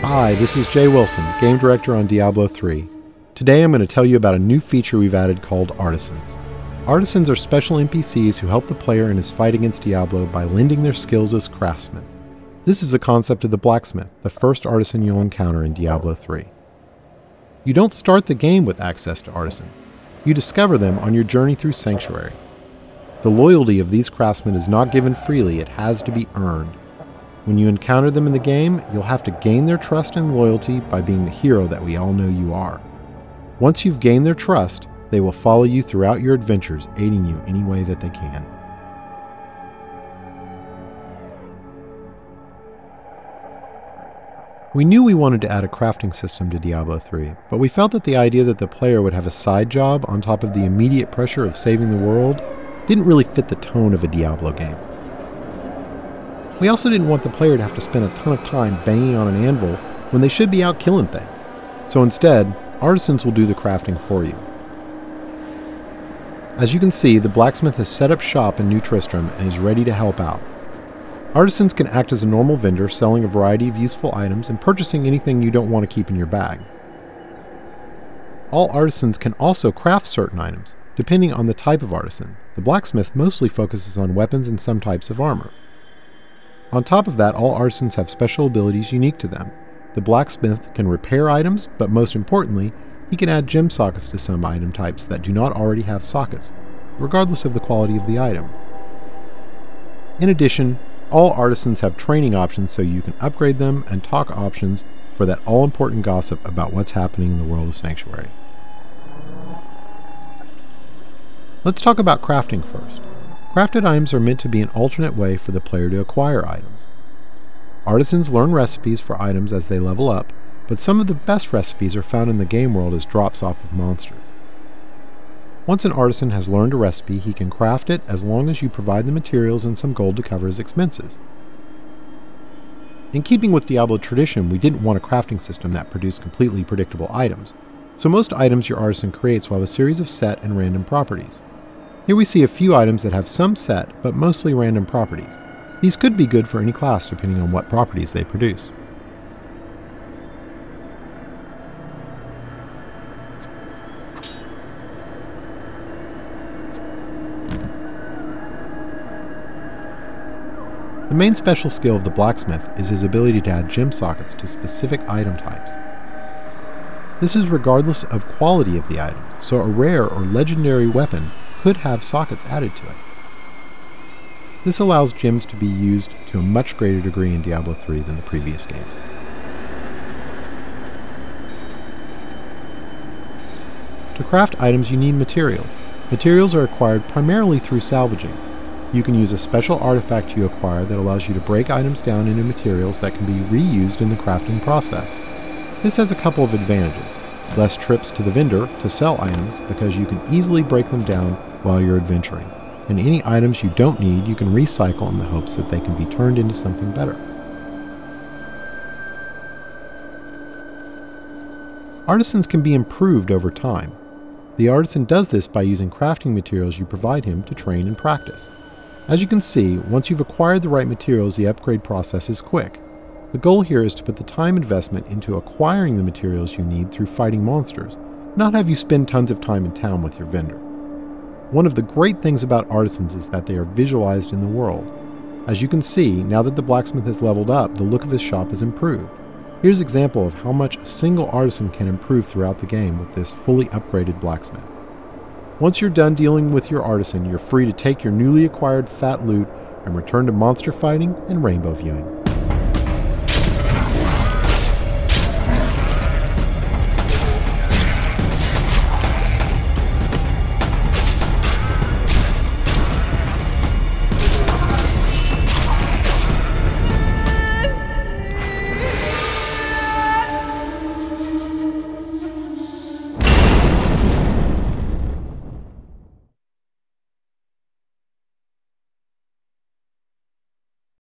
Hi, this is Jay Wilson, Game Director on Diablo III. Today I'm going to tell you about a new feature we've added called Artisans. Artisans are special NPCs who help the player in his fight against Diablo by lending their skills as craftsmen. This is a concept of the blacksmith, the first artisan you'll encounter in Diablo III. You don't start the game with access to artisans. You discover them on your journey through Sanctuary. The loyalty of these craftsmen is not given freely, it has to be earned. When you encounter them in the game, you'll have to gain their trust and loyalty by being the hero that we all know you are. Once you've gained their trust, they will follow you throughout your adventures, aiding you any way that they can. We knew we wanted to add a crafting system to Diablo III, but we felt that the idea that the player would have a side job on top of the immediate pressure of saving the world didn't really fit the tone of a Diablo game. We also didn't want the player to have to spend a ton of time banging on an anvil when they should be out killing things. So instead, artisans will do the crafting for you. As you can see, the blacksmith has set up shop in New Tristram and is ready to help out. Artisans can act as a normal vendor, selling a variety of useful items and purchasing anything you don't want to keep in your bag. All artisans can also craft certain items, depending on the type of artisan. The blacksmith mostly focuses on weapons and some types of armor. On top of that, all artisans have special abilities unique to them. The blacksmith can repair items, but most importantly, he can add gem sockets to some item types that do not already have sockets, regardless of the quality of the item. In addition, all artisans have training options so you can upgrade them, and talk options for that all-important gossip about what's happening in the world of Sanctuary. Let's talk about crafting first. Crafted items are meant to be an alternate way for the player to acquire items. Artisans learn recipes for items as they level up, but some of the best recipes are found in the game world as drops off of monsters. Once an artisan has learned a recipe, he can craft it as long as you provide the materials and some gold to cover his expenses. In keeping with Diablo tradition, we didn't want a crafting system that produced completely predictable items, so most items your artisan creates will have a series of set and random properties. Here we see a few items that have some set, but mostly random properties. These could be good for any class depending on what properties they produce. The main special skill of the blacksmith is his ability to add gem sockets to specific item types. This is regardless of quality of the item, so a rare or legendary weapon could have sockets added to it. This allows gems to be used to a much greater degree in Diablo III than the previous games. To craft items, you need materials. Materials are acquired primarily through salvaging. You can use a special artifact you acquire that allows you to break items down into materials that can be reused in the crafting process. This has a couple of advantages. Less trips to the vendor to sell items because you can easily break them down while you're adventuring. And any items you don't need, you can recycle in the hopes that they can be turned into something better. Artisans can be improved over time. The artisan does this by using crafting materials you provide him to train and practice. As you can see, once you've acquired the right materials, the upgrade process is quick. The goal here is to put the time investment into acquiring the materials you need through fighting monsters, not have you spend tons of time in town with your vendor. One of the great things about artisans is that they are visualized in the world. As you can see, now that the blacksmith has leveled up, the look of his shop is improved. Here's an example of how much a single artisan can improve throughout the game with this fully upgraded blacksmith. Once you're done dealing with your artisan, you're free to take your newly acquired fat loot and return to monster fighting and rainbow viewing.